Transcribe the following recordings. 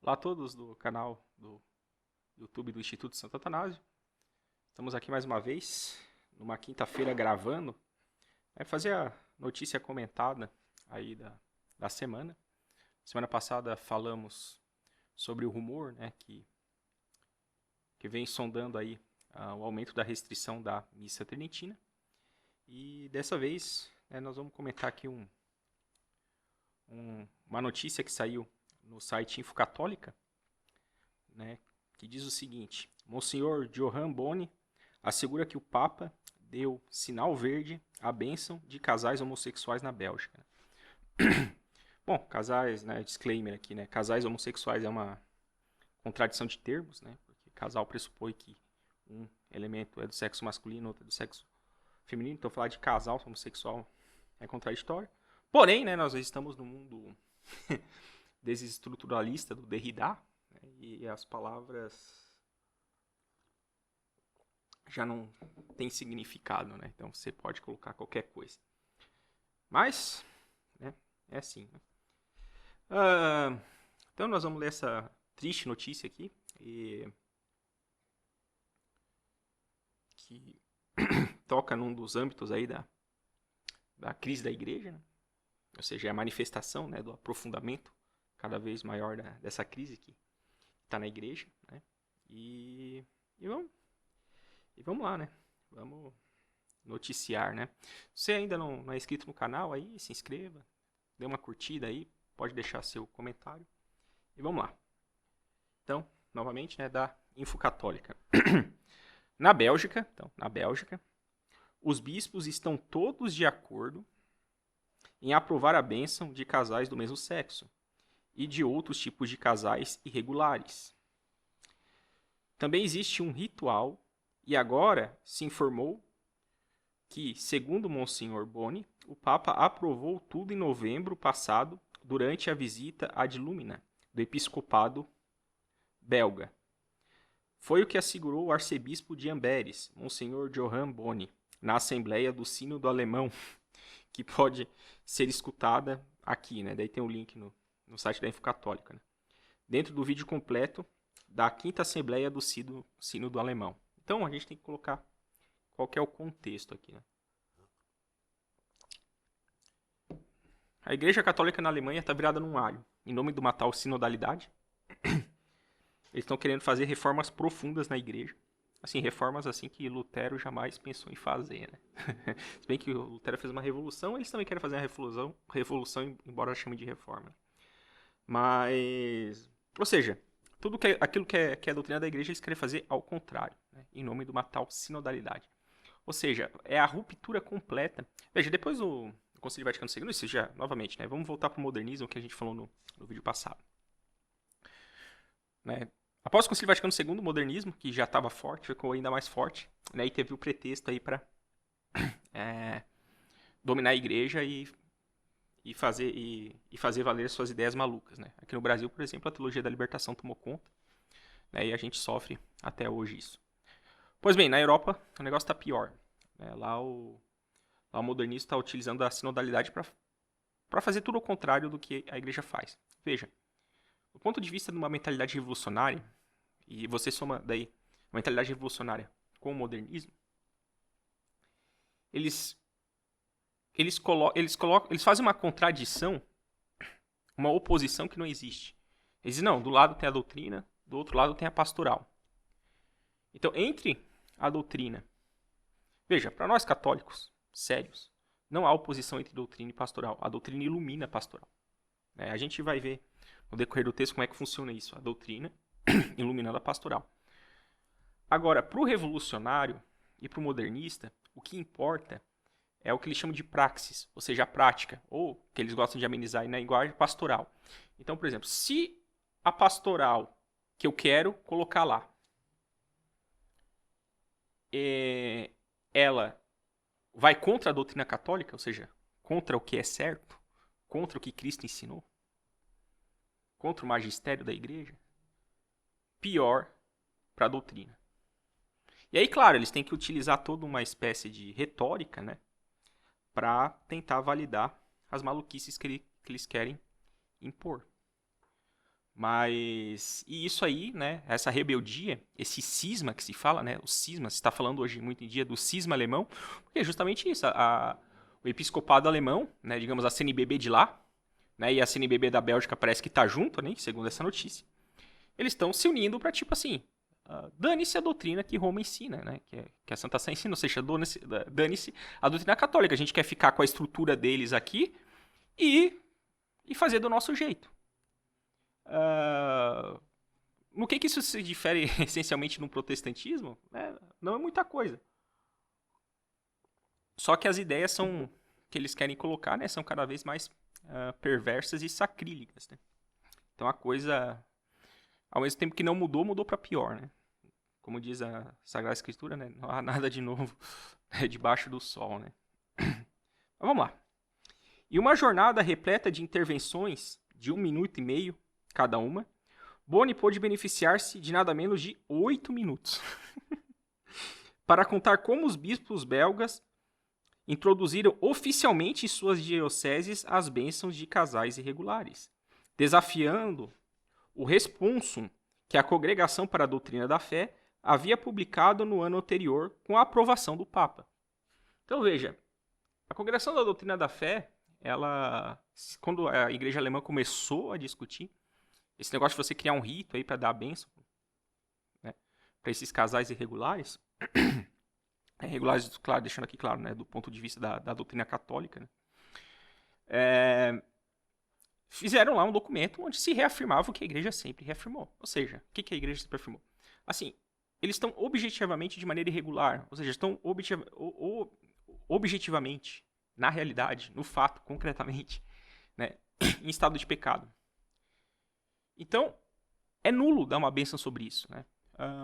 Olá a todos do canal do YouTube do Instituto Santo Atanásio. Estamos aqui mais uma vez, numa quinta-feira gravando, fazer a notícia comentada aí da semana. Semana passada falamos sobre o rumor, que vem sondando aí o aumento da restrição da missa tridentina. E dessa vez nós vamos comentar aqui uma notícia que saiu no site Infocatólica, que diz o seguinte: Monsenhor Johan Boni assegura que o Papa deu sinal verde à bênção de casais homossexuais na Bélgica. Bom, casais, disclaimer aqui, casais homossexuais é uma contradição de termos, porque casal pressupõe que um elemento é do sexo masculino, outro é do sexo feminino, então falar de casal homossexual é contraditório. Porém, nós estamos no mundo desestruturalista do Derrida, e as palavras já não têm significado, então você pode colocar qualquer coisa. Mas, é assim. Então nós vamos ler essa triste notícia aqui, que toca num dos âmbitos aí da crise da igreja, ou seja, a manifestação do aprofundamento cada vez maior dessa crise que está na igreja, e vamos lá, vamos noticiar, Se você ainda não é inscrito no canal, aí se inscreva, dê uma curtida aí, pode deixar seu comentário, e vamos lá. Então, novamente, da Infocatólica. Na Bélgica, os bispos estão todos de acordo em aprovar a bênção de casais do mesmo sexo e de outros tipos de casais irregulares. Também existe um ritual e agora se informou que, segundo Monsenhor Boni, o Papa aprovou tudo em novembro passado durante a visita ad lumina do episcopado belga. Foi o que assegurou o arcebispo de Amberes, Monsenhor Johan Boni, na Assembleia do Sínodo Alemão, que pode ser escutada aqui, Daí tem o link no site da Infocatólica, dentro do vídeo completo da 5ª Assembleia do Sínodo Alemão. Então a gente tem que colocar qual que é o contexto aqui, A Igreja Católica na Alemanha está virada num alho, em nome de uma tal sinodalidade. Eles estão querendo fazer reformas profundas na igreja. Assim, reformas assim que Lutero jamais pensou em fazer, Se bem que o Lutero fez uma revolução, eles também querem fazer uma revolução, embora chamem de reforma. Mas, ou seja, aquilo que é a doutrina da igreja, eles querem fazer ao contrário, em nome de uma tal sinodalidade. Ou seja, é a ruptura completa. Veja, depois do Concílio Vaticano II, isso já, novamente, vamos voltar para o modernismo que a gente falou no vídeo passado. Após o Concílio Vaticano II, o modernismo, que já estava forte, ficou ainda mais forte, e teve o pretexto aí para dominar a igreja e fazer valer suas ideias malucas, Aqui no Brasil, por exemplo, a teologia da libertação tomou conta, e a gente sofre até hoje isso. Pois bem, na Europa o negócio está pior. Lá o modernismo está utilizando a sinodalidade para fazer tudo ao contrário do que a igreja faz. Veja, do ponto de vista de uma mentalidade revolucionária, e você soma daí a mentalidade revolucionária com o modernismo, eles fazem uma contradição, uma oposição que não existe. Eles dizem, não, do lado tem a doutrina, do outro lado tem a pastoral. Então, entre a doutrina, veja, para nós católicos sérios, não há oposição entre doutrina e pastoral. A doutrina ilumina a pastoral. A gente vai ver no decorrer do texto como é que funciona isso, a doutrina iluminando a pastoral. Agora, para o revolucionário e para o modernista, o que importa é o que eles chamam de praxis, ou seja, a prática, ou que eles gostam de amenizar na linguagem pastoral. Então, por exemplo, se a pastoral que eu quero colocar lá, ela vai contra a doutrina católica, ou seja, contra o que é certo, contra o que Cristo ensinou, contra o magistério da igreja, pior para a doutrina. E aí, claro, eles têm que utilizar toda uma espécie de retórica, para tentar validar as maluquices que eles querem impor. Mas, e isso aí, né, essa rebeldia, esse cisma que se fala, né, o cisma, se está falando hoje muito em dia do cisma alemão, porque é justamente isso, o episcopado alemão, né, digamos a CNBB de lá, né, e a CNBB da Bélgica parece que tá junto, né, segundo essa notícia, eles estão se unindo para tipo assim, dane-se a doutrina que Roma ensina, né, que a Santa Sé ensina, ou seja, dane-se a doutrina católica, a gente quer ficar com a estrutura deles aqui e fazer do nosso jeito. No que isso se difere essencialmente no protestantismo? Não é muita coisa. Só que as ideias são que eles querem colocar, né, são cada vez mais perversas e sacrílegas. Né? Então a coisa, ao mesmo tempo que não mudou, mudou para pior. Né? Como diz a Sagrada Escritura, né, não há nada de novo debaixo do sol. Né? Mas vamos lá. E uma jornada repleta de intervenções de 1 minuto e meio cada uma, Boni pôde beneficiar-se de nada menos de 8 minutos para contar como os bispos belgas introduziram oficialmente em suas dioceses as bênçãos de casais irregulares, desafiando o responsum que a Congregação para a Doutrina da Fé havia publicado no ano anterior com a aprovação do Papa. Então veja, a Congregação da Doutrina da Fé, quando a Igreja Alemã começou a discutir esse negócio de você criar um rito aí para dar a bênção, né, para esses casais irregulares, regulares, claro, deixando aqui claro, né, do ponto de vista da doutrina católica, né, fizeram lá um documento onde se reafirmava o que a igreja sempre reafirmou. Ou seja, o que a igreja sempre afirmou? Assim, eles estão objetivamente de maneira irregular, ou seja, estão objetivamente, na realidade, no fato, concretamente, né, em estado de pecado. Então, é nulo dar uma bênção sobre isso. Né?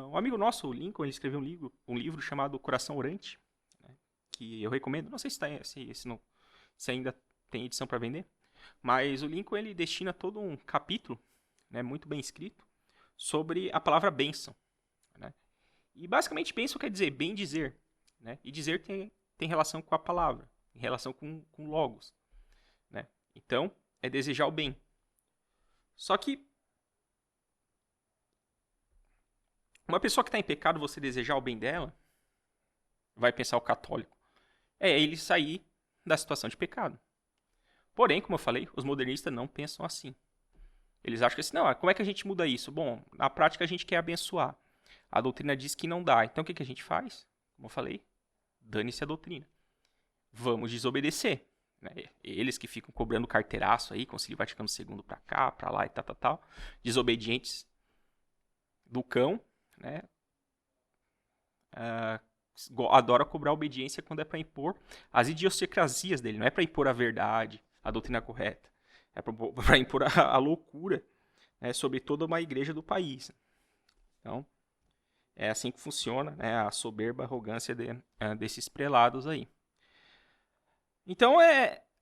Um amigo nosso, o Lincoln, ele escreveu um livro chamado Coração Orante, né, que eu recomendo. Não sei se ainda tem edição para vender, mas o Lincoln ele destina todo um capítulo, né, muito bem escrito, sobre a palavra bênção. Né? E basicamente bênção quer dizer bem dizer. Né? E dizer tem relação com a palavra, tem relação com logos. Né? Então, é desejar o bem. Só que uma pessoa que está em pecado, você desejar o bem dela, vai pensar o católico, é ele sair da situação de pecado. Porém, como eu falei, os modernistas não pensam assim. Eles acham que assim, não, como é que a gente muda isso? Bom, na prática a gente quer abençoar. A doutrina diz que não dá. Então o que a gente faz? Como eu falei, dane-se a doutrina. Vamos desobedecer. Né? Eles que ficam cobrando carteiraço aí, Concílio Vaticano II pra cá, pra lá e tal. Desobedientes do cão. Né? Adora cobrar obediência quando é para impor as idiosincrasias dele, não é para impor a verdade, a doutrina correta, é para impor a loucura, né, sobre toda uma igreja do país. Então, é assim que funciona, né, a soberba arrogância desses prelados aí. Então,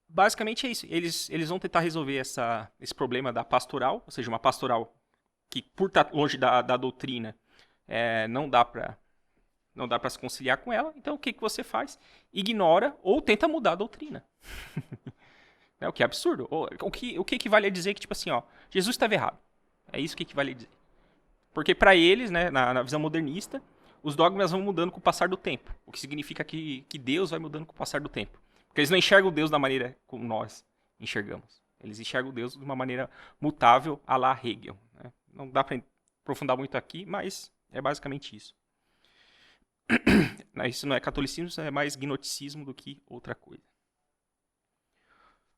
basicamente é isso. Eles vão tentar resolver esse problema da pastoral, ou seja, uma pastoral que, por estar longe da doutrina, não dá para se conciliar com ela. Então, o que você faz? Ignora ou tenta mudar a doutrina. O que é absurdo. O que equivale a dizer que, tipo assim, ó, Jesus estava errado. É isso que equivale a dizer. Porque para eles, né, na visão modernista, os dogmas vão mudando com o passar do tempo. O que significa que Deus vai mudando com o passar do tempo. Porque eles não enxergam Deus da maneira como nós enxergamos. Eles enxergam Deus de uma maneira mutável, à la Hegel. Né? Não dá para aprofundar muito aqui, mas é basicamente isso. Isso não é catolicismo, isso é mais gnosticismo do que outra coisa.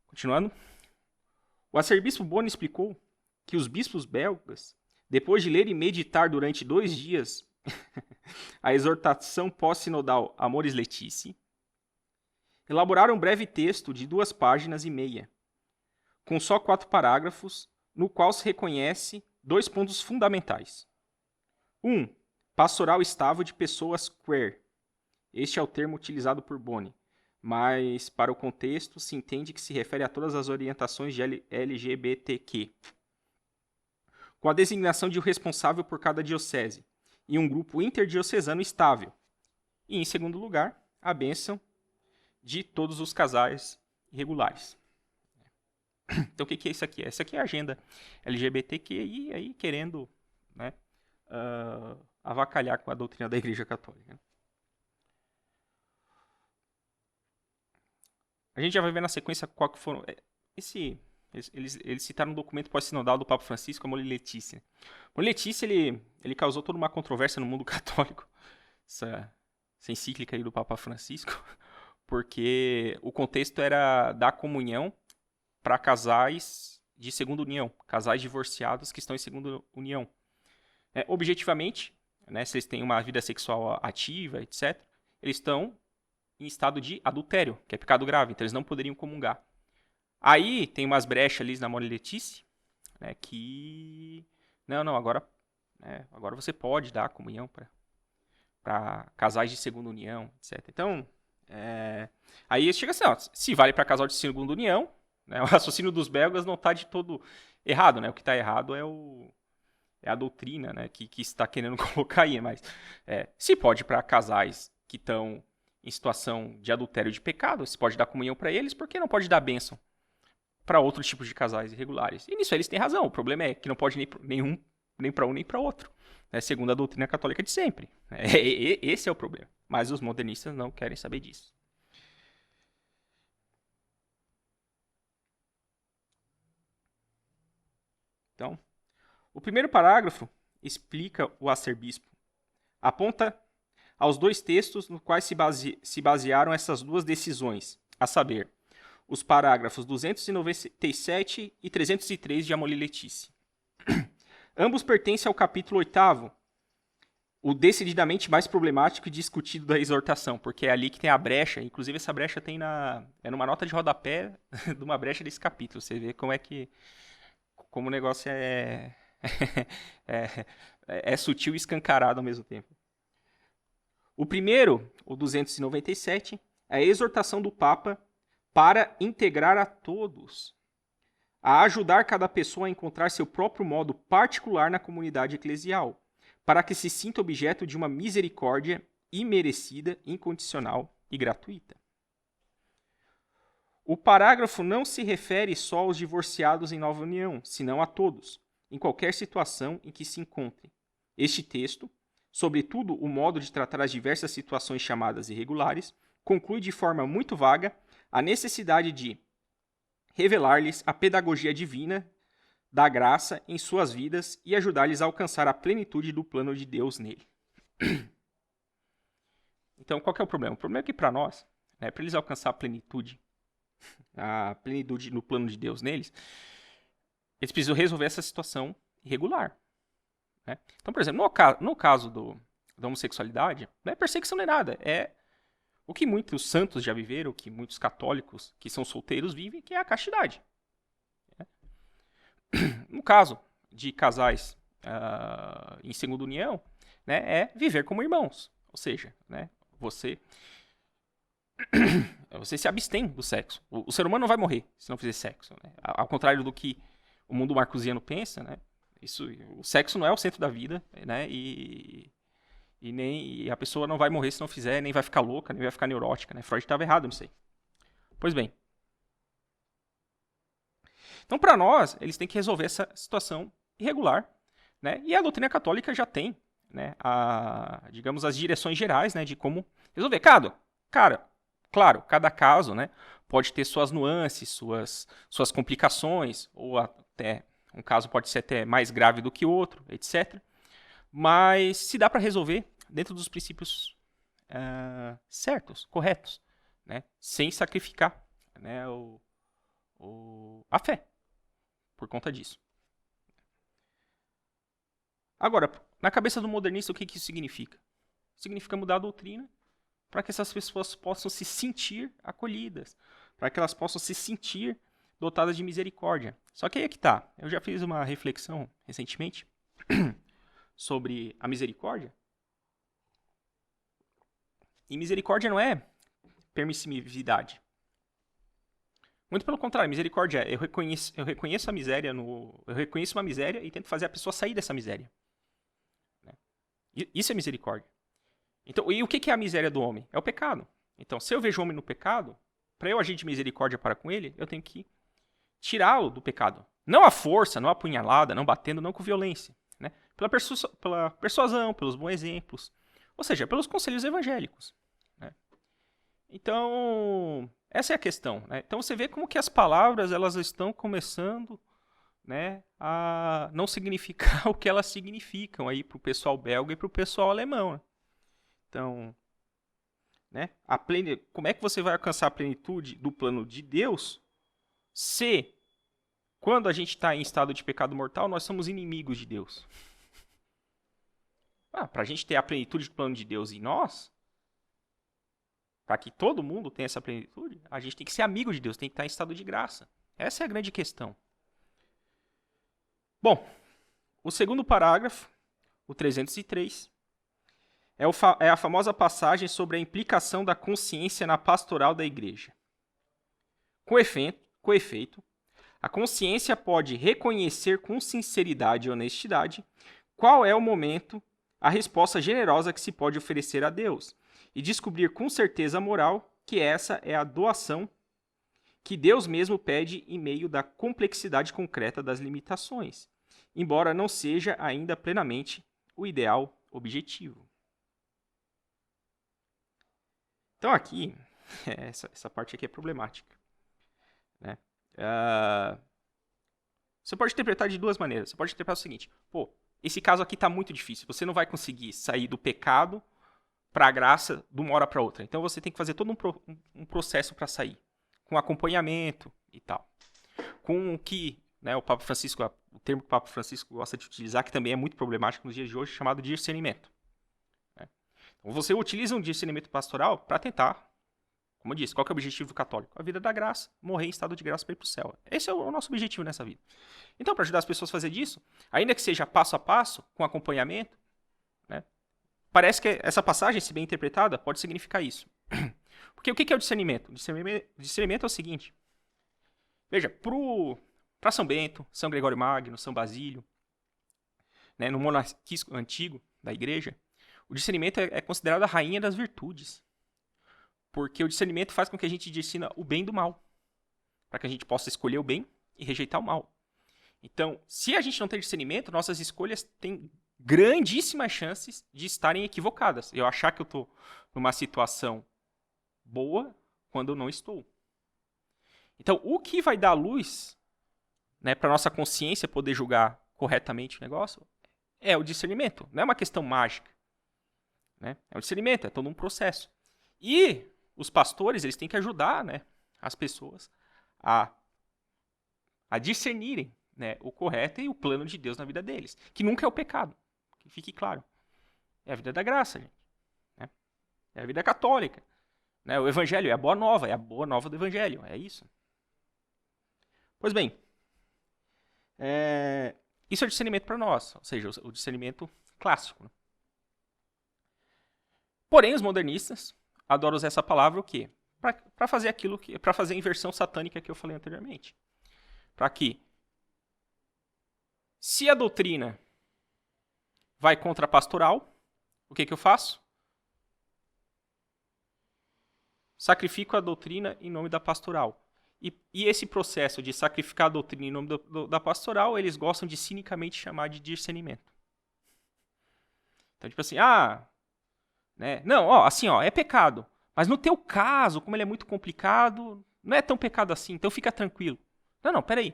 Continuando. O arcebispo Boni explicou que os bispos belgas, depois de ler e meditar durante 2 dias a exortação pós-sinodal Amoris Laetitia, elaboraram um breve texto de 2 páginas e meia, com só 4 parágrafos, no qual se reconhece 2 pontos fundamentais. 1. Pastoral estável de pessoas queer. Este é o termo utilizado por Boni, mas para o contexto se entende que se refere a todas as orientações de LGBTQ. Com a designação de um responsável por cada diocese e um grupo interdiocesano estável. E, em segundo lugar, a bênção de todos os casais irregulares. Então, o que é isso aqui? Essa aqui é a agenda LGBTQI, aí querendo, né, avacalhar com a doutrina da Igreja Católica. A gente já vai ver na sequência qual que foram... Eles citaram um documento pós-sinodal do Papa Francisco, a Moli Letícia. Moli Letícia, ele causou toda uma controvérsia no mundo católico, essa encíclica aí do Papa Francisco, porque o contexto era dar comunhão para casais de segunda união, casais divorciados que estão em segunda união. Objetivamente, né, se eles têm uma vida sexual ativa, etc., eles estão em estado de adultério, que é pecado grave, então eles não poderiam comungar. Aí tem umas brechas ali na Moli Letícia, né, que... Não, agora você pode dar comunhão para casais de segunda união, etc. Então, aí chega assim, ó, se vale para casal de segunda união, né, o raciocínio dos belgas não está de todo errado, né? O que está errado é a doutrina, né, que está querendo colocar aí, mas se pode para casais que estão em situação de adultério de pecado, se pode dar comunhão para eles, por que não pode dar bênção para outros tipos de casais irregulares? E nisso eles têm razão, o problema é que não pode nem para um nem para outro, né, segundo a doutrina católica de sempre. Esse é o problema, mas os modernistas não querem saber disso. Então, o primeiro parágrafo explica o arcebispo. Aponta aos dois textos nos quais se basearam essas duas decisões, a saber, os parágrafos 297 e 303 de Amoli Letícia. Ambos pertencem ao capítulo 8º, o decididamente mais problemático e discutido da exortação, porque é ali que tem a brecha, inclusive essa brecha tem numa nota de rodapé de uma brecha desse capítulo, você vê como o negócio é sutil e escancarado ao mesmo tempo. O primeiro, o 297, é a exortação do Papa para integrar a todos, a ajudar cada pessoa a encontrar seu próprio modo particular na comunidade eclesial, para que se sinta objeto de uma misericórdia imerecida, incondicional e gratuita. O parágrafo não se refere só aos divorciados em nova união, senão a todos, em qualquer situação em que se encontrem. Este texto, sobretudo o modo de tratar as diversas situações chamadas irregulares, conclui de forma muito vaga a necessidade de revelar-lhes a pedagogia divina da graça em suas vidas e ajudar-lhes a alcançar a plenitude do plano de Deus nele. Então, qual que é o problema? O problema é que para nós, né, para eles alcançar a plenitude no plano de Deus neles, eles precisam resolver essa situação irregular. Né? Então, por exemplo, no caso da homossexualidade, não é perseguição nem nada, é o que muitos santos já viveram, o que muitos católicos que são solteiros vivem, que é a castidade. No caso de casais em segunda união, né, é viver como irmãos. Ou seja, né, você se abstém do sexo. O ser humano não vai morrer se não fizer sexo. Né? Ao contrário do que o mundo marcusiano pensa, né, o sexo não é o centro da vida, né, e a pessoa não vai morrer se não fizer, nem vai ficar louca, nem vai ficar neurótica. Né? Freud estava errado nisso aí. Pois bem. Então, para nós, eles têm que resolver essa situação irregular. Né? E a doutrina católica já tem, né, digamos, as direções gerais, né, de como resolver. Claro, cada caso, né, pode ter suas nuances, suas complicações, ou até um caso pode ser até mais grave do que outro, etc. Mas se dá para resolver dentro dos princípios certos, corretos, né, sem sacrificar, né, a fé por conta disso. Agora, na cabeça do modernista, o que isso significa? Significa mudar a doutrina para que essas pessoas possam se sentir acolhidas, para que elas possam se sentir dotadas de misericórdia. Só que aí é que tá. Eu já fiz uma reflexão recentemente sobre a misericórdia. E misericórdia não é permissividade. Muito pelo contrário, misericórdia é eu reconheço a miséria, eu reconheço uma miséria e tento fazer a pessoa sair dessa miséria. Isso é misericórdia. Então, e o que é a miséria do homem? É o pecado. Então, se eu vejo o homem no pecado, para eu agir de misericórdia para com ele, eu tenho que tirá-lo do pecado. Não à força, não à punhalada, não batendo, não com violência. Né? Pela persuasão, pelos bons exemplos. Ou seja, pelos conselhos evangélicos. Né? Então, essa é a questão. Né? Então você vê como que as palavras elas estão começando, né, a não significar o que elas significam aí para o pessoal belga e para o pessoal alemão. Né? Então, né, como é que você vai alcançar a plenitude do plano de Deus se, quando a gente está em estado de pecado mortal, nós somos inimigos de Deus? Para a gente ter a plenitude do plano de Deus em nós, para que todo mundo tenha essa plenitude, a gente tem que ser amigo de Deus, tem que estar em estado de graça. Essa é a grande questão. Bom, o segundo parágrafo, o 303, é a famosa passagem sobre a implicação da consciência na pastoral da igreja. Com efeito, a consciência pode reconhecer com sinceridade e honestidade qual é o momento, a resposta generosa que se pode oferecer a Deus, e descobrir com certeza moral que essa é a doação que Deus mesmo pede em meio da complexidade concreta das limitações, embora não seja ainda plenamente o ideal objetivo. Então aqui, essa parte aqui é problemática. Né? Você pode interpretar de duas maneiras. Você pode interpretar o seguinte: esse caso aqui está muito difícil. Você não vai conseguir sair do pecado para a graça de uma hora para outra. Então você tem que fazer todo um processo para sair, com acompanhamento e tal. Com o que, né, o termo que o Papa Francisco gosta de utilizar, que também é muito problemático nos dias de hoje, chamado de discernimento. Né? Então você utiliza um discernimento pastoral para tentar, como eu disse, qual que é o objetivo do católico? A vida da graça, morrer em estado de graça para ir para o céu. Esse é o nosso objetivo nessa vida. Então, para ajudar as pessoas a fazer disso, ainda que seja passo a passo, com acompanhamento, né, parece que essa passagem, se bem interpretada, pode significar isso. Porque o que é o discernimento? O discernimento é o seguinte. Veja, para São Bento, São Gregório Magno, São Basílio, né, no monarquismo antigo da igreja, o discernimento é considerado a rainha das virtudes. Porque o discernimento faz com que a gente discina o bem do mal. Para que a gente possa escolher o bem e rejeitar o mal. Então, se a gente não tem discernimento, nossas escolhas têm grandíssimas chances de estarem equivocadas. Eu achar que eu estou numa situação boa quando eu não estou. Então, o que vai dar luz, né, para nossa consciência poder julgar corretamente o negócio é o discernimento. Não é uma questão mágica. Né? É o discernimento, é todo um processo. E os pastores, eles têm que ajudar, né, as pessoas a discernirem, né, o correto e o plano de Deus na vida deles. Que nunca é o pecado. Que fique claro. É a vida da graça, gente. Né? É a vida católica. Né? O evangelho é a boa nova do evangelho. É isso. Pois bem, isso é o discernimento para nós. Ou seja, o discernimento clássico. Né? Porém, os modernistas adoram usar essa palavra o quê? Para fazer para fazer a inversão satânica que eu falei anteriormente. Para que, se a doutrina vai contra a pastoral, o que eu faço? Sacrifico a doutrina em nome da pastoral. E esse processo de sacrificar a doutrina em nome da pastoral, eles gostam de cinicamente chamar de discernimento. Então, tipo assim, né? Não, é pecado. Mas no teu caso, como ele é muito complicado, não é tão pecado assim, então fica tranquilo. Não, peraí.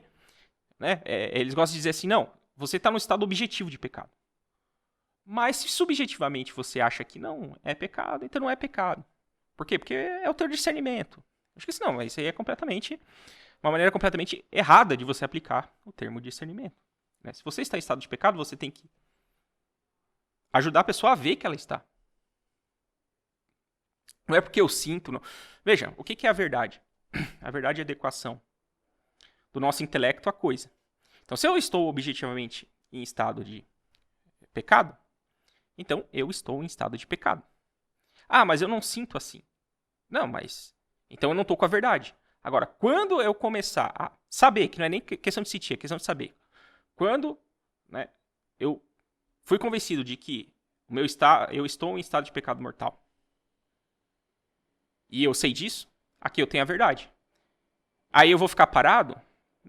Né? Eles gostam de dizer assim, não, você está no estado objetivo de pecado. Mas se subjetivamente você acha que não é pecado, então não é pecado. Por quê? Porque é o teu discernimento. Acho que não, isso aí é uma maneira completamente errada de você aplicar o termo discernimento. Né? Se você está em estado de pecado, você tem que ajudar a pessoa a ver que ela está. Não é porque eu sinto. Não. Veja, o que é a verdade? A verdade é a adequação do nosso intelecto à coisa. Então, se eu estou objetivamente em estado de pecado, então eu estou em estado de pecado. Mas eu não sinto assim. Não, mas então eu não estou com a verdade. Agora, quando eu começar a saber, que não é nem questão de sentir, é questão de saber. Quando, né, eu fui convencido de que eu estou em estado de pecado mortal, e eu sei disso, aqui eu tenho a verdade. Aí eu vou ficar parado?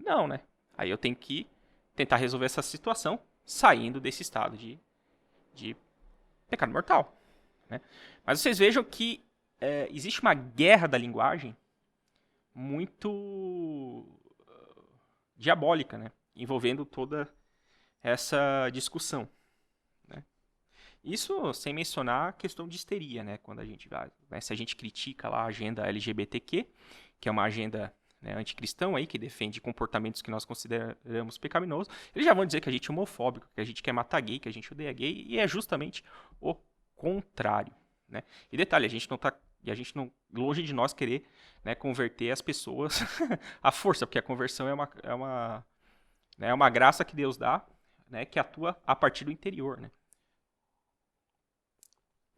Não, né? Aí eu tenho que tentar resolver essa situação saindo desse estado de pecado mortal, né? Mas vocês vejam que existe uma guerra da linguagem muito diabólica, né? Envolvendo toda essa discussão, né? Isso sem mencionar a questão de histeria, né? Quando a gente vai, né? Se a gente critica lá a agenda LGBTQ, que é uma agenda, né, anticristão aí, que defende comportamentos que nós consideramos pecaminosos, eles já vão dizer que a gente é homofóbico, que a gente quer matar gay, que a gente odeia gay, e é justamente o contrário, né? E detalhe, a gente não, longe de nós querer, né, converter as pessoas à força, porque a conversão é uma graça que Deus dá, né, que atua a partir do interior, né?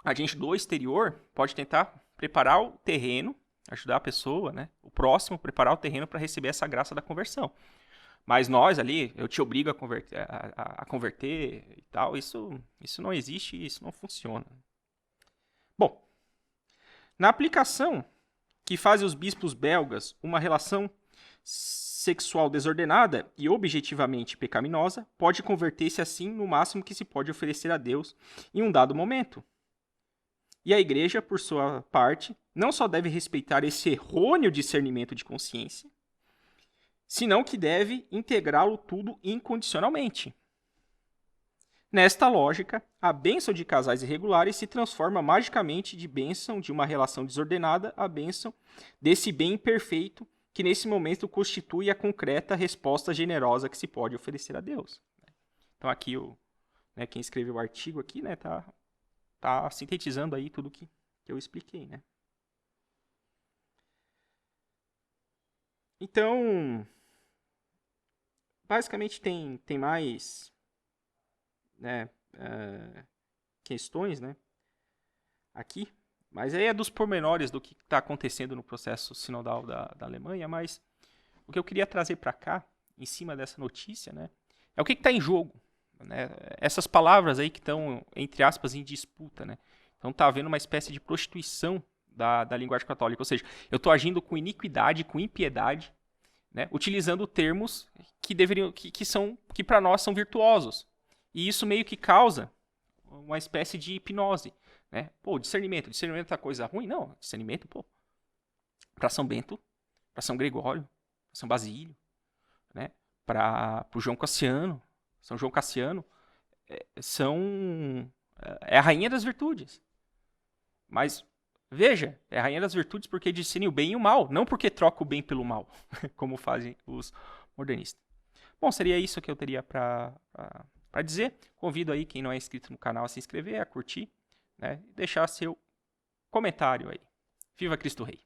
A gente do exterior pode tentar preparar o terreno, ajudar a pessoa, né, o próximo, preparar o terreno para receber essa graça da conversão. Mas nós ali, eu te obrigo a converter e tal, isso não existe e isso não funciona. Bom, na aplicação que fazem os bispos belgas uma relação sexual desordenada e objetivamente pecaminosa, pode converter-se assim no máximo que se pode oferecer a Deus em um dado momento. E a igreja, por sua parte, não só deve respeitar esse errôneo discernimento de consciência, senão que deve integrá-lo tudo incondicionalmente. Nesta lógica, a bênção de casais irregulares se transforma magicamente de bênção de uma relação desordenada a bênção desse bem imperfeito que nesse momento constitui a concreta resposta generosa que se pode oferecer a Deus. Então aqui quem escreveu o artigo aqui, né, tá sintetizando aí tudo que eu expliquei, né? Então, basicamente tem mais, né, questões, né, aqui, mas aí é dos pormenores do que está acontecendo no processo sinodal da Alemanha, mas o que eu queria trazer para cá, em cima dessa notícia, né, é o que está em jogo, né? Essas palavras aí que estão, entre aspas, em disputa, né? Então está havendo uma espécie de prostituição da linguagem católica, ou seja, eu estou agindo com iniquidade, com impiedade, né? Utilizando termos que para nós são virtuosos, e isso meio que causa uma espécie de hipnose, né? Pô, discernimento é coisa ruim? Não, discernimento, pô, para São Bento, para São Gregório, para São Basílio, né? Para o João Cassiano, São João Cassiano, é a rainha das virtudes. Mas, veja, é a rainha das virtudes porque discerne o bem e o mal, não porque troca o bem pelo mal, como fazem os modernistas. Bom, seria isso que eu teria para dizer. Convido aí quem não é inscrito no canal a se inscrever, a curtir, né, e deixar seu comentário aí. Viva Cristo Rei!